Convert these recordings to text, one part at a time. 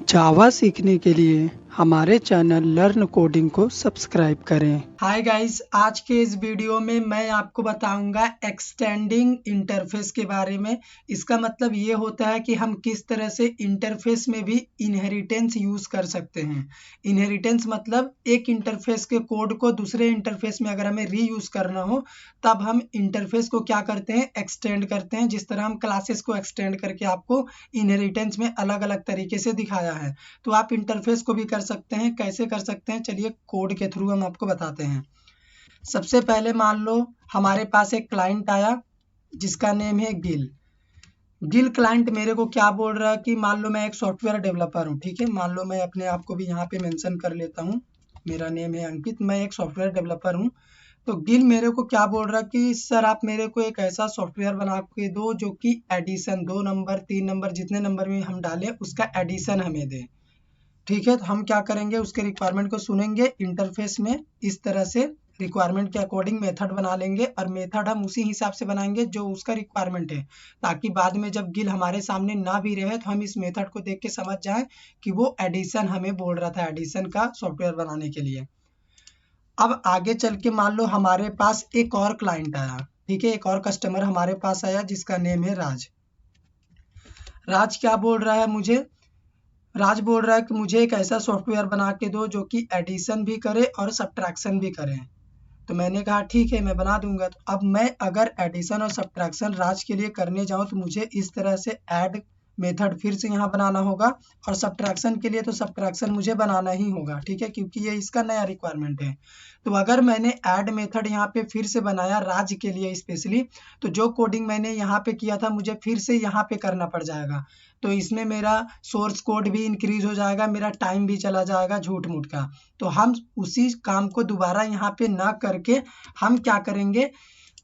जावा सीखने के लिए हमारे चैनल लर्न कोडिंग को सब्सक्राइब करें। हाय गाइस, आज के इस वीडियो में मैं आपको बताऊंगा एक्सटेंडिंग इंटरफेस के बारे में। इसका मतलब ये होता है कि हम किस तरह से इंटरफेस में भी इनहेरिटेंस यूज कर सकते हैं। इनहेरिटेंस मतलब एक इंटरफेस के कोड को दूसरे इंटरफेस में अगर हमें रीयूज करना हो तब हम इंटरफेस को क्या करते हैं, एक्सटेंड करते हैं। जिस तरह हम क्लासेस को एक्सटेंड करके आपको इनहेरिटेंस में अलग अलग तरीके से दिखाया है, तो आप इंटरफेस को भी कर सकते हैं। कैसे कर सकते हैं, चलिए कोड के थ्रू हम आपको बताते हैं। सबसे पहले मान लो हमारे पास एक क्लाइंट आया जिसका नेम है गिल। गिल क्लाइंट मेरे को क्या बोल रहा है कि मान लो मैं एक सॉफ्टवेयर डेवलपर हूँ, ठीक है। मान लो मैं अपने आप को भी यहाँ पे मेंशन कर लेता हूँ, मेरा नेम है अंकित, मैं एक सॉफ्टवेयर डेवलपर हूँ। तो गिल मेरे को क्या बोल रहा है कि सर आप मेरे को एक ऐसा सॉफ्टवेयर बना के दो जो कि एडिशन 2 नंबर 3 नंबर जितने नंबर में हम डालें उसका एडिशन हमें दे। ठीक है, तो हम क्या करेंगे, उसके रिक्वायरमेंट को सुनेंगे, इंटरफेस में इस तरह से रिक्वायरमेंट के अकॉर्डिंग मेथड बना लेंगे और मेथड हम उसी हिसाब से बनाएंगे जो उसका रिक्वायरमेंट है, ताकि बाद में जब गिल हमारे सामने ना भी रहे तो हम इस मेथड को देख के समझ जाएं कि वो एडिशन हमें बोल रहा था, एडिशन का सॉफ्टवेयर बनाने के लिए। अब आगे चल के मान लो हमारे पास एक और क्लाइंट आया, ठीक है, एक और कस्टमर हमारे पास आया जिसका नेम है राज। राज क्या बोल रहा है मुझे, राज बोल रहा है कि मुझे एक ऐसा सॉफ्टवेयर बना के दो जो कि एडिशन भी करे और सब्ट्रैक्शन भी करे। तो मैंने कहा ठीक है, मैं बना दूंगा। तो अब मैं अगर एडिशन और सब्ट्रैक्शन राज के लिए करने जाऊं तो मुझे इस तरह से ऐड मेथड फिर से यहाँ बनाना होगा, और सब्ट्रैक्शन के लिए तो सब्ट्रैक्शन मुझे बनाना ही होगा, ठीक है, क्योंकि ये इसका नया रिक्वायरमेंट है। तो अगर मैंने ऐड मेथड यहाँ पे फिर से बनाया राज के लिए स्पेशली, तो जो कोडिंग मैंने यहाँ पे किया था मुझे फिर से यहाँ पे करना पड़ जाएगा। तो इसमें मेरा सोर्स कोड भी इंक्रीज हो जाएगा, मेरा टाइम भी चला जाएगा झूठ मूठ का। तो हम उसी काम को दोबारा यहाँ पे ना करके हम क्या करेंगे,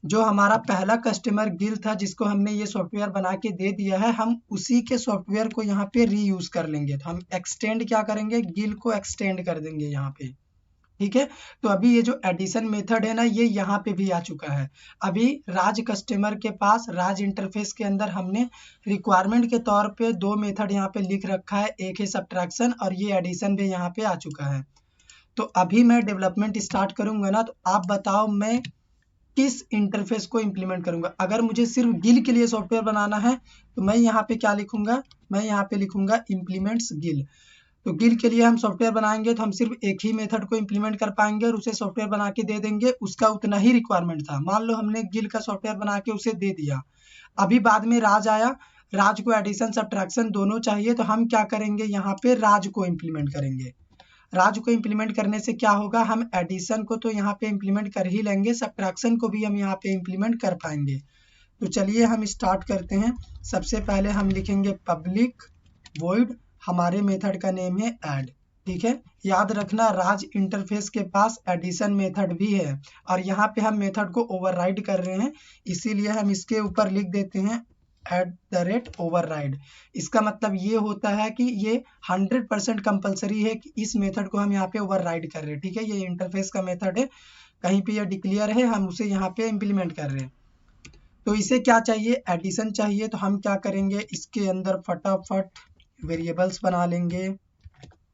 जो हमारा पहला कस्टमर गिल था जिसको हमने ये सॉफ्टवेयर बना के दे दिया है, हम उसी के सॉफ्टवेयर को यहाँ पे रीयूज कर लेंगे। तो हम एक्सटेंड क्या करेंगे, गिल को एक्सटेंड कर देंगे यहाँ पे, ठीक है। तो अभी ये जो एडिशन मेथड है ना, ये यहाँ पे भी आ चुका है। अभी राज कस्टमर के पास राज इंटरफेस के अंदर हमने रिक्वायरमेंट के तौर पे दो मेथड यहाँ पे लिख रखा है, एक है सब्ट्रैक्शन और ये एडिशन भी यहाँ पे आ चुका है। तो अभी मैं डेवलपमेंट स्टार्ट करूंगा ना, तो आप बताओ मैं किस इंटरफेस को इम्प्लीमेंट करूंगा। अगर मुझे सिर्फ गिल के लिए सॉफ्टवेयर बनाना है तो मैं यहाँ पे क्या लिखूंगा, मैं यहाँ पे लिखूंगा इम्प्लीमेंट्स गिल। तो गिल के लिए हम सॉफ्टवेयर बनाएंगे तो हम सिर्फ एक ही मेथड को इम्प्लीमेंट कर पाएंगे और उसे सॉफ्टवेयर बना के दे देंगे, उसका उतना ही रिक्वायरमेंट था। मान लो हमने गिल का सॉफ्टवेयर बना के उसे दे दिया, अभी बाद में राज आया, राज को एडिशन सब्ट्रैक्शन दोनों चाहिए, तो हम क्या करेंगे, यहाँ पे राज को इम्प्लीमेंट करेंगे। राज को इम्प्लीमेंट करने से क्या होगा, हम एडिशन को तो यहाँ पे इम्प्लीमेंट कर ही लेंगे, सब्ट्रैक्शन को भी हम यहाँ पे इम्प्लीमेंट कर पाएंगे। तो चलिए हम स्टार्ट करते हैं। सबसे पहले हम लिखेंगे पब्लिक वॉइड, हमारे मेथड का नेम है ऐड, ठीक है। याद रखना राज इंटरफेस के पास एडिशन मेथड भी है और यहाँ पे हम मेथड को ओवरराइड कर रहे हैं, इसीलिए हम इसके ऊपर लिख देते हैं @override। इसका मतलब ये होता है कि ये 100% कंपलसरी है कि इस मेथड को हम यहाँ पे ओवरराइड कर रहे हैं, ठीक है। ये इंटरफेस का मेथड है, कहीं पे ये डिक्लेयर है, हम उसे यहाँ पे इम्प्लीमेंट कर रहे हैं। तो इसे क्या चाहिए, एडिशन चाहिए, तो हम क्या करेंगे, इसके अंदर फटाफट वेरिएबल्स बना लेंगे।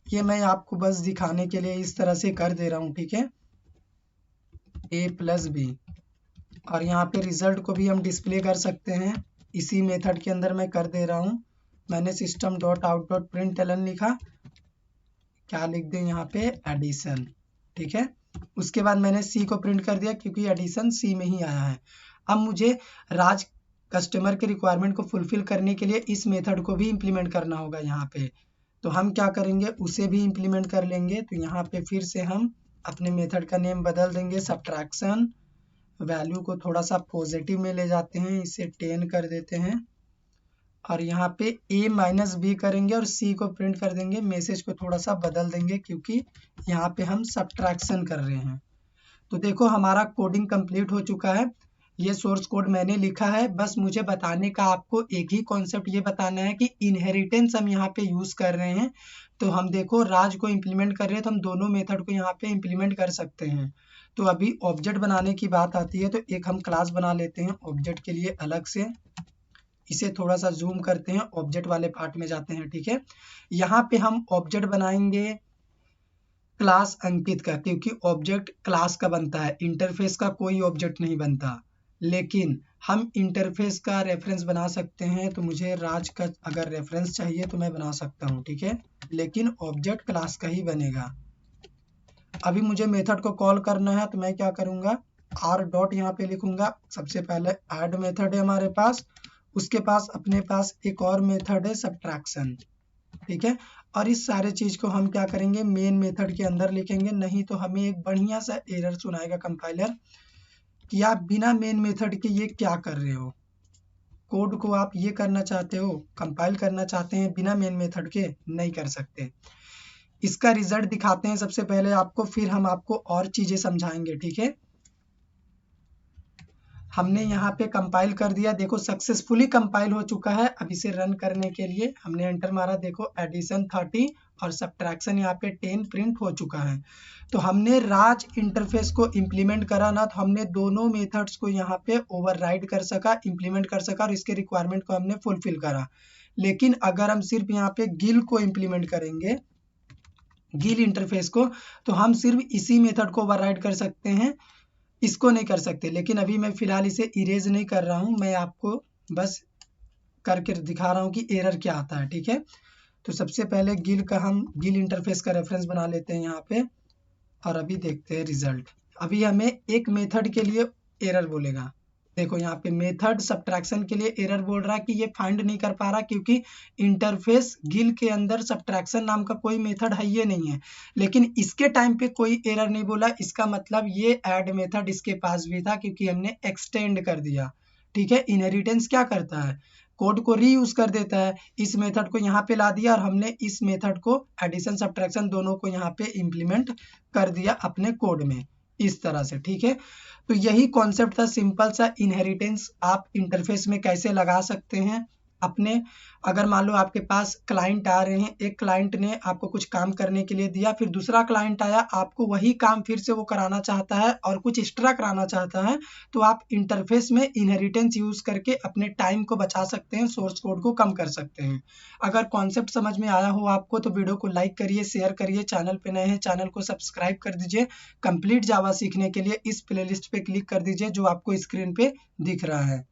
ये मैं आपको बस दिखाने के लिए इस तरह से कर दे रहा हूँ, ठीक है, a+b। और यहाँ पे रिजल्ट को भी हम डिस्प्ले कर सकते हैं, इसी मेथड के अंदर मैं कर दे रहा हूँ। मैंने system.out.println लिखा, क्या लिख दें यहाँ पे, एडिशन, ठीक है। उसके बाद मैंने सी को प्रिंट कर दिया क्योंकि एडिशन सी में ही आया है। अब मुझे राज कस्टमर के रिक्वायरमेंट को फुलफिल करने के लिए इस मेथड को भी इम्प्लीमेंट करना होगा यहाँ पे। तो हम क्या करेंगे, उसे भी इम्प्लीमेंट कर लेंगे। तो यहाँ पे फिर से हम अपने मेथड का नेम बदल देंगे, सब्ट्रैक्शन, वैल्यू को थोड़ा सा पॉजिटिव में ले जाते हैं, इसे 10 कर देते हैं और यहाँ पे a-b करेंगे और c को प्रिंट कर देंगे। मैसेज को थोड़ा सा बदल देंगे क्योंकि यहाँ पे हम सब्ट्रैक्शन कर रहे हैं। तो देखो हमारा कोडिंग कंप्लीट हो चुका है, ये सोर्स कोड मैंने लिखा है। बस मुझे बताने का आपको एक ही कॉन्सेप्ट ये बताना है कि इनहेरिटेंस हम यहाँ पे यूज कर रहे हैं। तो हम देखो राज को इम्प्लीमेंट कर रहे हैं तो हम दोनों मेथड को यहाँ पे इम्प्लीमेंट कर सकते हैं। तो अभी ऑब्जेक्ट बनाने की बात आती है, तो एक हम क्लास बना लेते हैं ऑब्जेक्ट के लिए अलग से। इसे थोड़ा सा जूम करते हैं, ऑब्जेक्ट वाले पार्ट में जाते हैं। ठीक है, यहाँ पे हम ऑब्जेक्ट बनाएंगे क्लास अंकित का, क्योंकि ऑब्जेक्ट क्लास का बनता है, इंटरफेस का कोई ऑब्जेक्ट नहीं बनता। लेकिन हम इंटरफेस का रेफरेंस बना सकते हैं, तो मुझे राज का अगर रेफरेंस चाहिए तो मैं बना सकता हूँ। ठीक है, लेकिन ऑब्जेक्ट क्लास का ही बनेगा। अभी मुझे मेथड को कॉल करना है, तो मैं क्या करूँगा, आर डॉट यहाँ पे लिखूंगा। सबसे पहले ऐड मेथड है हमारे पास, उसके पास अपने पास एक और मेथड है सब्ट्रैक्शन। ठीक है, और इस सारे चीज को हम क्या करेंगे, मेन मेथड के अंदर लिखेंगे, नहीं तो हमें एक बढ़िया सा एरर सुनाएगा कंपाइलर कि आप बिना मेन मेथड के ये क्या कर रहे हो। कोड को आप ये करना चाहते हो, कंपाइल करना चाहते हैं बिना मेन मेथड के, नहीं कर सकते। इसका रिजल्ट दिखाते हैं सबसे पहले आपको, फिर हम आपको और चीजें समझाएंगे। ठीक है, हमने यहाँ पे कंपाइल कर दिया, देखो सक्सेसफुली कंपाइल हो चुका है। अब इसे रन करने के लिए हमने एंटर मारा, देखो एडिशन 30 और सब्ट्रैक्शन यहाँ पे 10 प्रिंट हो चुका है। तो हमने राज इंटरफेस को इम्प्लीमेंट करा ना, तो हमने दोनों मेथड्स को यहाँ पे ओवरराइड कर सका, इम्प्लीमेंट कर सका, और इसके रिक्वायरमेंट को हमने फुलफिल करा। लेकिन अगर हम सिर्फ यहाँ पे गिल को इम्प्लीमेंट करेंगे, गिल इंटरफेस को, तो हम सिर्फ इसी मेथड को ओवरराइड कर सकते हैं, इसको नहीं कर सकते। लेकिन अभी मैं फिलहाल इसे इरेज नहीं कर रहा हूं, मैं आपको बस करके दिखा रहा हूं कि एरर क्या आता है। ठीक है, तो सबसे पहले गिल का हम गिल इंटरफेस का रेफरेंस बना लेते हैं यहाँ पे, और अभी देखते हैं रिजल्ट। अभी हमें एक मेथड के लिए एरर बोलेगा, देखो यहाँ पे मेथड सब्ट्रैक्शन के लिए एरर बोल रहा है कि ये फाइंड नहीं कर पा रहा, क्योंकि इंटरफेस गिल के अंदर सब्ट्रैक्शन नाम का कोई मेथड है ये नहीं है। लेकिन इसके टाइम पे कोई एरर नहीं बोला, इसका मतलब ये ऐड मेथड इसके पास भी था, क्योंकि हमने एक्सटेंड कर दिया। ठीक है, इनहेरिटेंस क्या करता है, कोड को रीयूज कर देता है। इस मेथड को यहाँ पे ला दिया, और हमने इस मेथड को एडिशन सब्ट्रैक्शन दोनों को यहाँ पे इम्प्लीमेंट कर दिया अपने कोड में, इस तरह से। ठीक है, तो यही कॉन्सेप्ट था, सिंपल सा इनहेरिटेंस आप इंटरफेस में कैसे लगा सकते हैं अपने। अगर मान लो आपके पास क्लाइंट आ रहे हैं, एक क्लाइंट ने आपको कुछ काम करने के लिए दिया, फिर दूसरा क्लाइंट आया, आपको वही काम फिर से वो कराना चाहता है और कुछ एक्स्ट्रा कराना चाहता है, तो आप इंटरफेस में इनहेरिटेंस यूज करके अपने टाइम को बचा सकते हैं, सोर्स कोड को कम कर सकते हैं। अगर कॉन्सेप्ट समझ में आया हो आपको, तो वीडियो को लाइक करिए, शेयर करिए, चैनल पे नए हैं चैनल को सब्सक्राइब कर दीजिए। कंप्लीट जावा सीखने के लिए इस प्लेलिस्ट पे क्लिक कर दीजिए जो आपको स्क्रीन पे दिख रहा है।